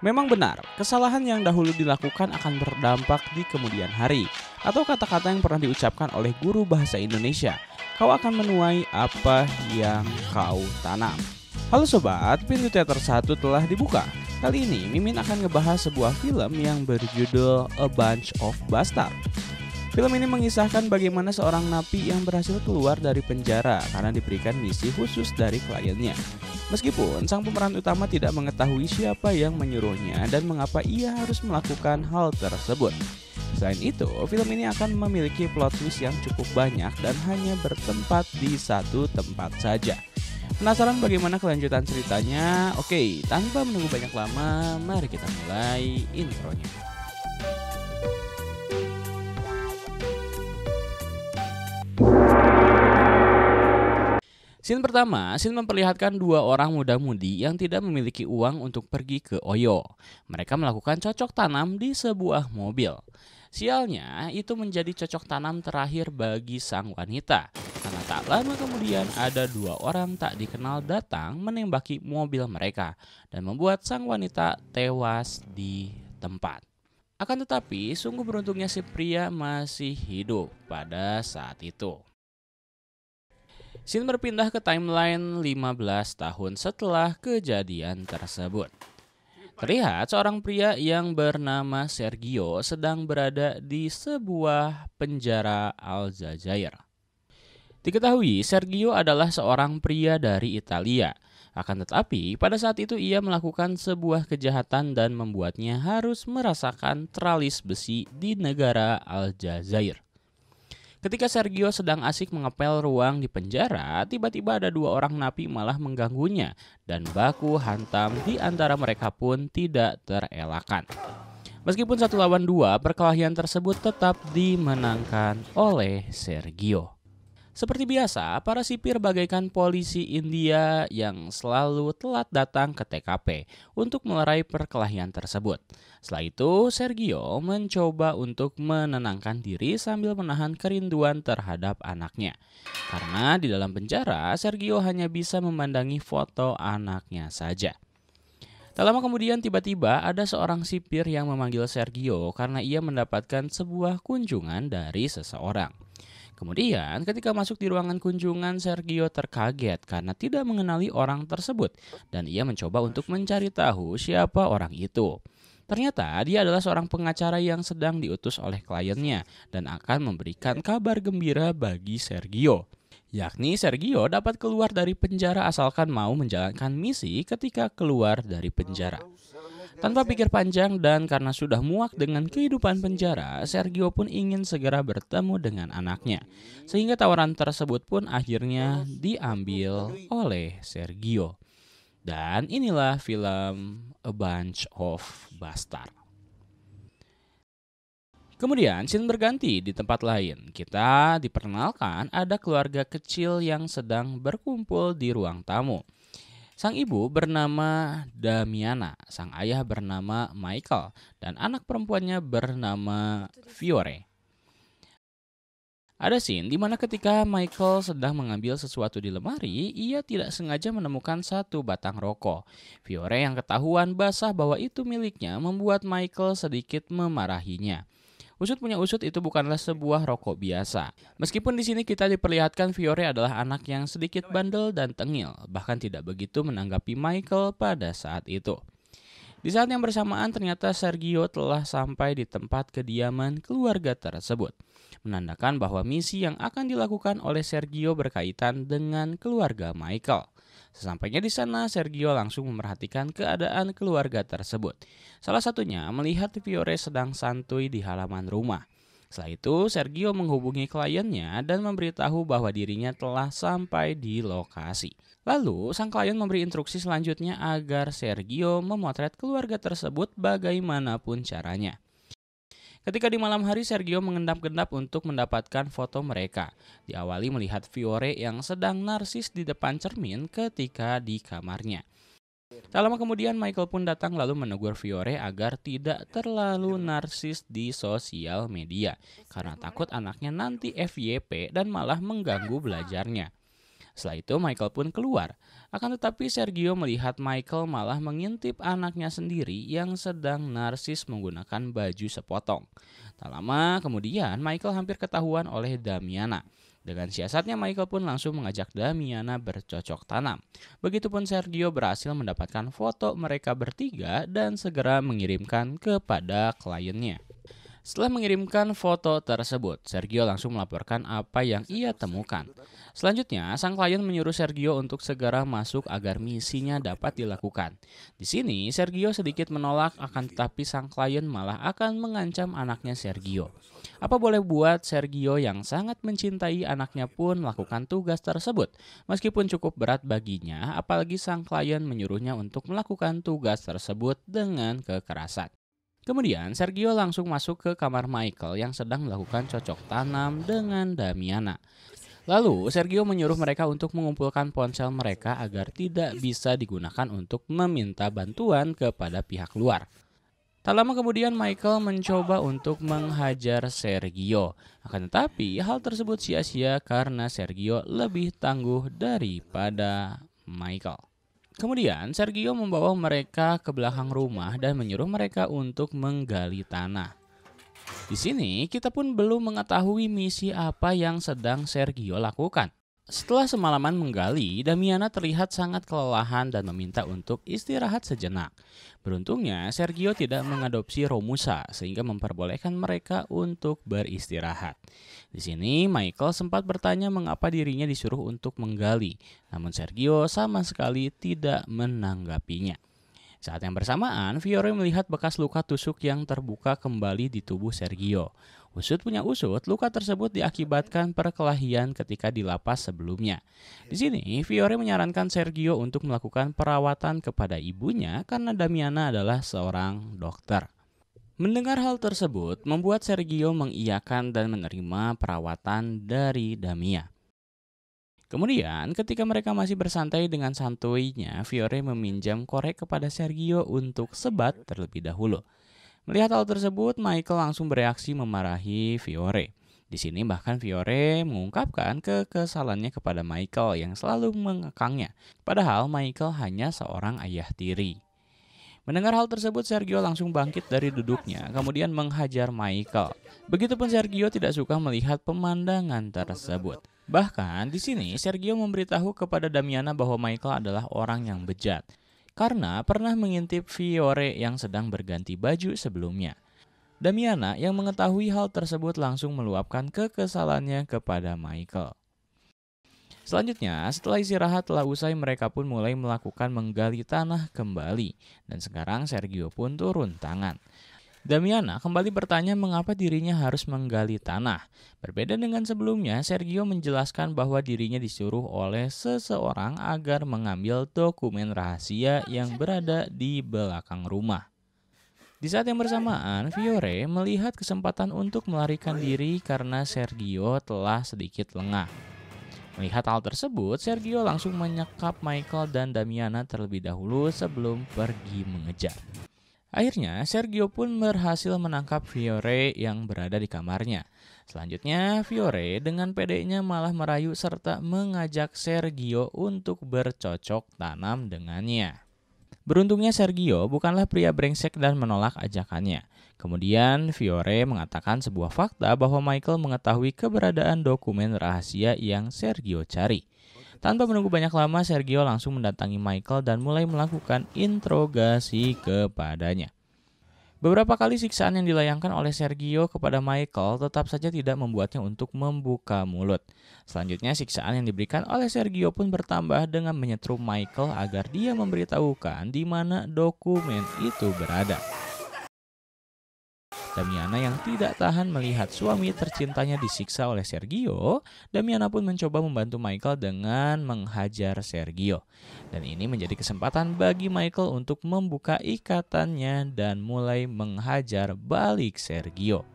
Memang benar, kesalahan yang dahulu dilakukan akan berdampak di kemudian hari. Atau kata-kata yang pernah diucapkan oleh guru bahasa Indonesia, kau akan menuai apa yang kau tanam. Halo sobat, pintu teater 1 telah dibuka. Kali ini Mimin akan ngebahas sebuah film yang berjudul A Bunch of Bastards. Film ini mengisahkan bagaimana seorang napi yang berhasil keluar dari penjara karena diberikan misi khusus dari kliennya. Meskipun sang pemeran utama tidak mengetahui siapa yang menyuruhnya dan mengapa ia harus melakukan hal tersebut. Selain itu, film ini akan memiliki plot twist yang cukup banyak dan hanya bertempat di satu tempat saja. Penasaran bagaimana kelanjutan ceritanya? Oke, tanpa menunggu banyak lama, mari kita mulai intronya. Scene pertama, scene memperlihatkan dua orang muda-mudi yang tidak memiliki uang untuk pergi ke Oyo. Mereka melakukan cocok tanam di sebuah mobil. Sialnya, itu menjadi cocok tanam terakhir bagi sang wanita. Karena tak lama kemudian ada dua orang tak dikenal datang menembaki mobil mereka dan membuat sang wanita tewas di tempat. Akan tetapi, sungguh beruntungnya si pria masih hidup pada saat itu. Scene berpindah ke timeline 15 tahun setelah kejadian tersebut. Terlihat seorang pria yang bernama Sergio sedang berada di sebuah penjara Aljazair. Diketahui Sergio adalah seorang pria dari Italia. Akan tetapi pada saat itu ia melakukan sebuah kejahatan dan membuatnya harus merasakan teralis besi di negara Aljazair. Ketika Sergio sedang asik mengepel ruang di penjara, tiba-tiba ada dua orang napi malah mengganggunya dan baku hantam di antara mereka pun tidak terelakkan. Meskipun 1 lawan 2, perkelahian tersebut tetap dimenangkan oleh Sergio. Seperti biasa, para sipir bagaikan polisi India yang selalu telat datang ke TKP untuk melerai perkelahian tersebut. Setelah itu, Sergio mencoba untuk menenangkan diri sambil menahan kerinduan terhadap anaknya. Karena di dalam penjara, Sergio hanya bisa memandangi foto anaknya saja. Tak lama kemudian tiba-tiba ada seorang sipir yang memanggil Sergio karena ia mendapatkan sebuah kunjungan dari seseorang. Kemudian ketika masuk di ruangan kunjungan, Sergio terkaget karena tidak mengenali orang tersebut dan ia mencoba untuk mencari tahu siapa orang itu. Ternyata dia adalah seorang pengacara yang sedang diutus oleh kliennya dan akan memberikan kabar gembira bagi Sergio. Yakni Sergio dapat keluar dari penjara asalkan mau menjalankan misi ketika keluar dari penjara. Tanpa pikir panjang dan karena sudah muak dengan kehidupan penjara, Sergio pun ingin segera bertemu dengan anaknya. Sehingga tawaran tersebut pun akhirnya diambil oleh Sergio. Dan inilah film A Bunch of Bastards. Kemudian scene berganti di tempat lain. Kita diperkenalkan ada keluarga kecil yang sedang berkumpul di ruang tamu. Sang ibu bernama Damiana, sang ayah bernama Michael, dan anak perempuannya bernama Fiore. Ada scene di mana ketika Michael sedang mengambil sesuatu di lemari, ia tidak sengaja menemukan satu batang rokok. Fiore yang ketahuan basah bahwa itu miliknya membuat Michael sedikit memarahinya. Usut punya usut, itu bukanlah sebuah rokok biasa. Meskipun di sini kita diperlihatkan Fiore adalah anak yang sedikit bandel dan tengil, bahkan tidak begitu menanggapi Michael pada saat itu. Di saat yang bersamaan ternyata Sergio telah sampai di tempat kediaman keluarga tersebut, menandakan bahwa misi yang akan dilakukan oleh Sergio berkaitan dengan keluarga Michael. Sesampainya di sana, Sergio langsung memperhatikan keadaan keluarga tersebut. Salah satunya melihat Fiore sedang santuy di halaman rumah. Setelah itu, Sergio menghubungi kliennya dan memberitahu bahwa dirinya telah sampai di lokasi. Lalu, sang klien memberi instruksi selanjutnya agar Sergio memotret keluarga tersebut bagaimanapun caranya. Ketika di malam hari, Sergio mengendap-endap untuk mendapatkan foto mereka. Diawali melihat Fiore yang sedang narsis di depan cermin ketika di kamarnya. Tak lama kemudian Michael pun datang lalu menegur Fiore agar tidak terlalu narsis di sosial media karena takut anaknya nanti FYP dan malah mengganggu belajarnya. Setelah itu Michael pun keluar. Akan tetapi Sergio melihat Michael malah mengintip anaknya sendiri yang sedang narsis menggunakan baju sepotong. Tak lama kemudian Michael hampir ketahuan oleh Damiana. Dengan siasatnya Michael pun langsung mengajak Damiana bercocok tanam. Begitupun Sergio berhasil mendapatkan foto mereka bertiga dan segera mengirimkan kepada kliennya. Setelah mengirimkan foto tersebut, Sergio langsung melaporkan apa yang ia temukan. Selanjutnya, sang klien menyuruh Sergio untuk segera masuk agar misinya dapat dilakukan. Di sini, Sergio sedikit menolak, akan tetapi sang klien malah akan mengancam anaknya Sergio. Apa boleh buat, Sergio yang sangat mencintai anaknya pun melakukan tugas tersebut. Meskipun cukup berat baginya, apalagi sang klien menyuruhnya untuk melakukan tugas tersebut dengan kekerasan. Kemudian Sergio langsung masuk ke kamar Michael yang sedang melakukan cocok tanam dengan Damiana. Lalu Sergio menyuruh mereka untuk mengumpulkan ponsel mereka agar tidak bisa digunakan untuk meminta bantuan kepada pihak luar. Tak lama kemudian Michael mencoba untuk menghajar Sergio. Akan tetapi hal tersebut sia-sia karena Sergio lebih tangguh daripada Michael. Kemudian Sergio membawa mereka ke belakang rumah dan menyuruh mereka untuk menggali tanah. Di sini kita pun belum mengetahui misi apa yang sedang Sergio lakukan. Setelah semalaman menggali, Damiana terlihat sangat kelelahan dan meminta untuk istirahat sejenak. Beruntungnya, Sergio tidak mengadopsi Romusa sehingga memperbolehkan mereka untuk beristirahat. Di sini, Michael sempat bertanya mengapa dirinya disuruh untuk menggali, namun Sergio sama sekali tidak menanggapinya. Saat yang bersamaan, Fiore melihat bekas luka tusuk yang terbuka kembali di tubuh Sergio. Usut punya usut, luka tersebut diakibatkan perkelahian ketika di lapas sebelumnya. Di sini, Fiore menyarankan Sergio untuk melakukan perawatan kepada ibunya karena Damiana adalah seorang dokter. Mendengar hal tersebut, membuat Sergio mengiyakan dan menerima perawatan dari Damia. Kemudian, ketika mereka masih bersantai dengan santuinya, Fiore meminjam korek kepada Sergio untuk sebat terlebih dahulu. Melihat hal tersebut, Michael langsung bereaksi memarahi Fiore. Di sini bahkan Fiore mengungkapkan kekesalannya kepada Michael yang selalu mengekangnya, padahal Michael hanya seorang ayah tiri. Mendengar hal tersebut, Sergio langsung bangkit dari duduknya, kemudian menghajar Michael. Begitupun Sergio tidak suka melihat pemandangan tersebut. Bahkan di sini Sergio memberitahu kepada Damiana bahwa Michael adalah orang yang bejat, karena pernah mengintip Fiore yang sedang berganti baju sebelumnya. Damiana yang mengetahui hal tersebut langsung meluapkan kekesalannya kepada Michael. Selanjutnya, setelah istirahat telah usai, mereka pun mulai melakukan menggali tanah kembali. Dan sekarang Sergio pun turun tangan. Damiana kembali bertanya mengapa dirinya harus menggali tanah. Berbeda dengan sebelumnya, Sergio menjelaskan bahwa dirinya disuruh oleh seseorang agar mengambil dokumen rahasia yang berada di belakang rumah. Di saat yang bersamaan, Fiore melihat kesempatan untuk melarikan diri karena Sergio telah sedikit lengah. Melihat hal tersebut, Sergio langsung menyekap Michael dan Damiana terlebih dahulu sebelum pergi mengejar. Akhirnya, Sergio pun berhasil menangkap Fiore yang berada di kamarnya. Selanjutnya, Fiore dengan pedenya malah merayu serta mengajak Sergio untuk bercocok tanam dengannya. Beruntungnya Sergio bukanlah pria brengsek dan menolak ajakannya. Kemudian Fiore mengatakan sebuah fakta bahwa Michael mengetahui keberadaan dokumen rahasia yang Sergio cari. Tanpa menunggu banyak lama, Sergio langsung mendatangi Michael dan mulai melakukan interogasi kepadanya. Beberapa kali siksaan yang dilayangkan oleh Sergio kepada Michael tetap saja tidak membuatnya untuk membuka mulut. Selanjutnya, siksaan yang diberikan oleh Sergio pun bertambah dengan menyetrum Michael agar dia memberitahukan di mana dokumen itu berada. Damiana yang tidak tahan melihat suami tercintanya disiksa oleh Sergio, Damiana pun mencoba membantu Michael dengan menghajar Sergio. Dan ini menjadi kesempatan bagi Michael untuk membuka ikatannya dan mulai menghajar balik Sergio.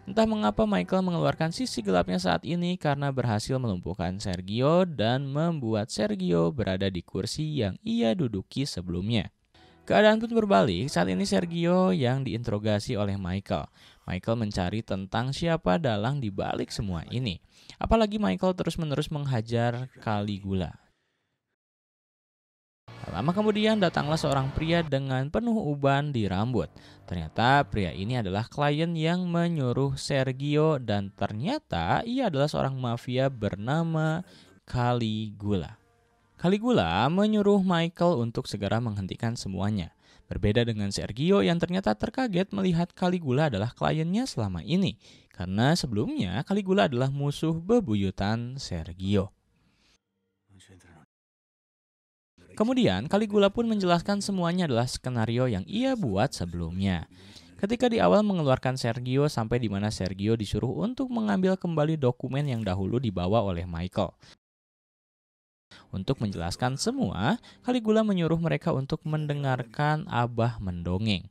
Entah mengapa Michael mengeluarkan sisi gelapnya saat ini karena berhasil melumpuhkan Sergio dan membuat Sergio berada di kursi yang ia duduki sebelumnya. Keadaan pun berbalik, saat ini Sergio yang diinterogasi oleh Michael. Michael mencari tentang siapa dalang di balik semua ini. Apalagi Michael terus-menerus menghajar Caligula. Lama kemudian datanglah seorang pria dengan penuh uban di rambut. Ternyata pria ini adalah klien yang menyuruh Sergio dan ternyata ia adalah seorang mafia bernama Caligula. Caligula menyuruh Michael untuk segera menghentikan semuanya. Berbeda dengan Sergio yang ternyata terkaget melihat Caligula adalah kliennya selama ini. Karena sebelumnya Caligula adalah musuh bebuyutan Sergio. Kemudian Caligula pun menjelaskan semuanya adalah skenario yang ia buat sebelumnya. Ketika di awal mengeluarkan Sergio sampai di mana Sergio disuruh untuk mengambil kembali dokumen yang dahulu dibawa oleh Michael. Untuk menjelaskan semua, Caligula menyuruh mereka untuk mendengarkan Abah mendongeng.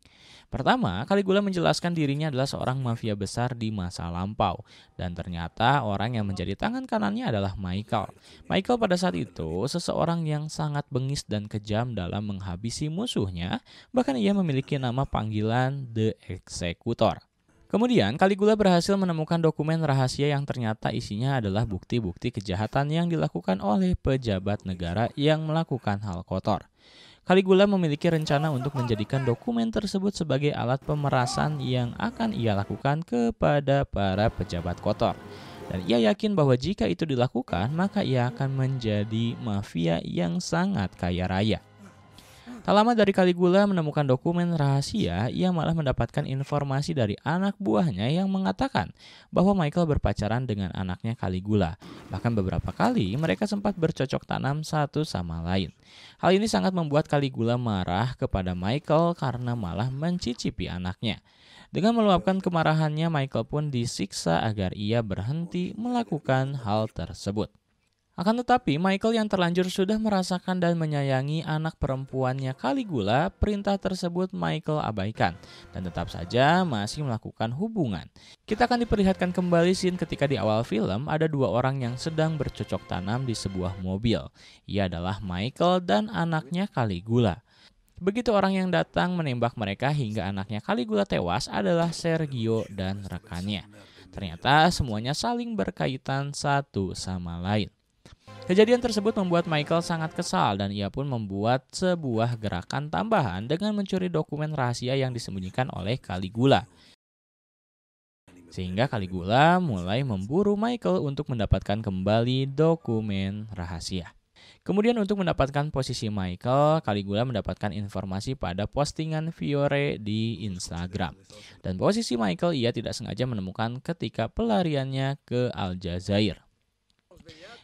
Pertama, Caligula menjelaskan dirinya adalah seorang mafia besar di masa lampau. Dan ternyata orang yang menjadi tangan kanannya adalah Michael. Michael pada saat itu seseorang yang sangat bengis dan kejam dalam menghabisi musuhnya. Bahkan ia memiliki nama panggilan The Executor. Kemudian, Caligula berhasil menemukan dokumen rahasia yang ternyata isinya adalah bukti-bukti kejahatan yang dilakukan oleh pejabat negara yang melakukan hal kotor. Caligula memiliki rencana untuk menjadikan dokumen tersebut sebagai alat pemerasan yang akan ia lakukan kepada para pejabat kotor. Dan ia yakin bahwa jika itu dilakukan, maka ia akan menjadi mafia yang sangat kaya raya. Tak lama dari Caligula menemukan dokumen rahasia, ia malah mendapatkan informasi dari anak buahnya yang mengatakan bahwa Michael berpacaran dengan anaknya Caligula. Bahkan beberapa kali mereka sempat bercocok tanam satu sama lain. Hal ini sangat membuat Caligula marah kepada Michael karena malah mencicipi anaknya. Dengan meluapkan kemarahannya, Michael pun disiksa agar ia berhenti melakukan hal tersebut. Akan tetapi, Michael yang terlanjur sudah merasakan dan menyayangi anak perempuannya Caligula, perintah tersebut Michael abaikan dan tetap saja masih melakukan hubungan. Kita akan diperlihatkan kembali scene ketika di awal film ada dua orang yang sedang bercocok tanam di sebuah mobil. Ia adalah Michael dan anaknya Caligula. Begitu orang yang datang menembak mereka hingga anaknya Caligula tewas adalah Sergio dan rekannya. Ternyata semuanya saling berkaitan satu sama lain. Kejadian tersebut membuat Michael sangat kesal dan ia pun membuat sebuah gerakan tambahan dengan mencuri dokumen rahasia yang disembunyikan oleh Caligula. Sehingga Caligula mulai memburu Michael untuk mendapatkan kembali dokumen rahasia. Kemudian untuk mendapatkan posisi Michael, Caligula mendapatkan informasi pada postingan Fiore di Instagram. Dan posisi Michael ia tidak sengaja menemukan ketika pelariannya ke Aljazair.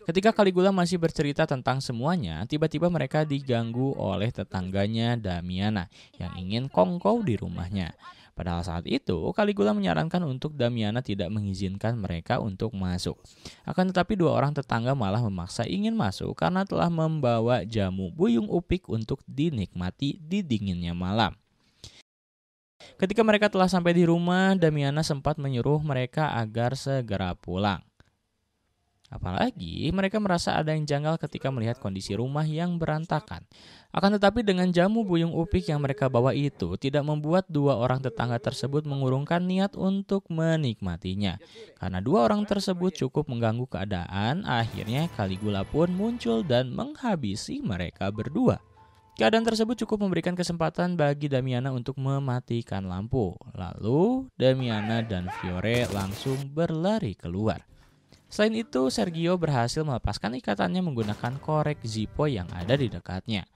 Ketika Caligula masih bercerita tentang semuanya, tiba-tiba mereka diganggu oleh tetangganya Damiana yang ingin kongkow di rumahnya. Padahal saat itu, Caligula menyarankan untuk Damiana tidak mengizinkan mereka untuk masuk. Akan tetapi dua orang tetangga malah memaksa ingin masuk karena telah membawa jamu buyung upik untuk dinikmati di dinginnya malam. Ketika mereka telah sampai di rumah, Damiana sempat menyuruh mereka agar segera pulang. Apalagi mereka merasa ada yang janggal ketika melihat kondisi rumah yang berantakan. Akan tetapi dengan jamu buyung upik yang mereka bawa itu tidak membuat dua orang tetangga tersebut mengurungkan niat untuk menikmatinya. Karena dua orang tersebut cukup mengganggu keadaan, akhirnya Caligula pun muncul dan menghabisi mereka berdua. Keadaan tersebut cukup memberikan kesempatan bagi Damiana untuk mematikan lampu. Lalu Damiana dan Fiore langsung berlari keluar. Selain itu, Sergio berhasil melepaskan ikatannya menggunakan korek Zippo yang ada di dekatnya.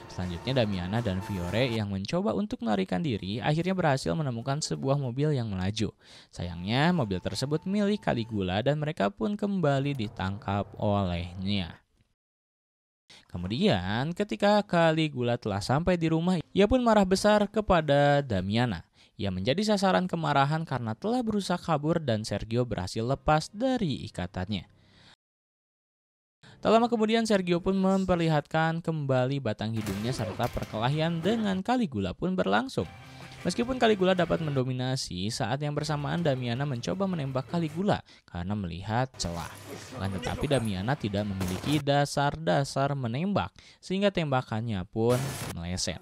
Selanjutnya Damiana dan Fiore yang mencoba untuk melarikan diri akhirnya berhasil menemukan sebuah mobil yang melaju. Sayangnya mobil tersebut milik Caligula dan mereka pun kembali ditangkap olehnya. Kemudian ketika Caligula telah sampai di rumah, ia pun marah besar kepada Damiana. Ia menjadi sasaran kemarahan karena telah berusaha kabur dan Sergio berhasil lepas dari ikatannya. Tak lama kemudian Sergio pun memperlihatkan kembali batang hidungnya serta perkelahian dengan Caligula pun berlangsung. Meskipun Caligula dapat mendominasi, saat yang bersamaan Damiana mencoba menembak Caligula karena melihat celah. Akan tetapi Damiana tidak memiliki dasar-dasar menembak sehingga tembakannya pun meleset.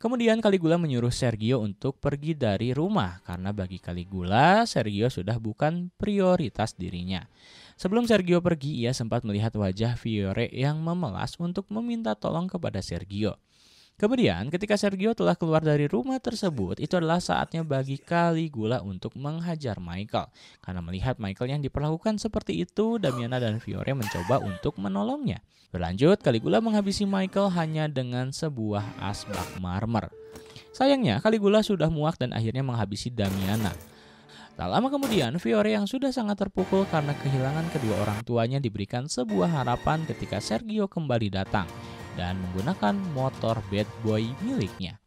Kemudian Caligula menyuruh Sergio untuk pergi dari rumah karena bagi Caligula, Sergio sudah bukan prioritas dirinya. Sebelum Sergio pergi, ia sempat melihat wajah Fiore yang memelas untuk meminta tolong kepada Sergio. Kemudian, ketika Sergio telah keluar dari rumah tersebut, itu adalah saatnya bagi Caligula untuk menghajar Michael. Karena melihat Michael yang diperlakukan seperti itu, Damiana dan Fiore mencoba untuk menolongnya. Berlanjut, Caligula menghabisi Michael hanya dengan sebuah asbak marmer. Sayangnya, Caligula sudah muak dan akhirnya menghabisi Damiana. Tak lama kemudian, Fiore yang sudah sangat terpukul karena kehilangan kedua orang tuanya diberikan sebuah harapan ketika Sergio kembali datang dan menggunakan motor bad boy miliknya.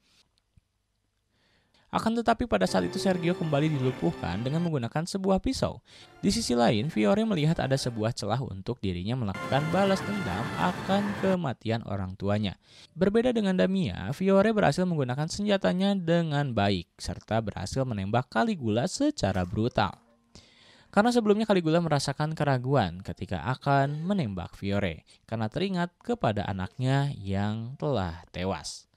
Akan tetapi pada saat itu Sergio kembali dilumpuhkan dengan menggunakan sebuah pisau. Di sisi lain, Fiore melihat ada sebuah celah untuk dirinya melakukan balas dendam akan kematian orang tuanya. Berbeda dengan Damia, Fiore berhasil menggunakan senjatanya dengan baik, serta berhasil menembak Caligula secara brutal. Karena sebelumnya Caligula merasakan keraguan ketika akan menembak Fiore, karena teringat kepada anaknya yang telah tewas.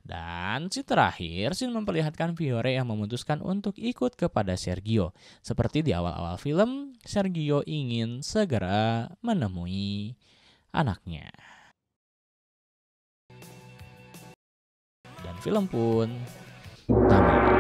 Dan scene terakhir, scene memperlihatkan Fiore yang memutuskan untuk ikut kepada Sergio. Seperti di awal-awal film, Sergio ingin segera menemui anaknya. Dan film pun tamat.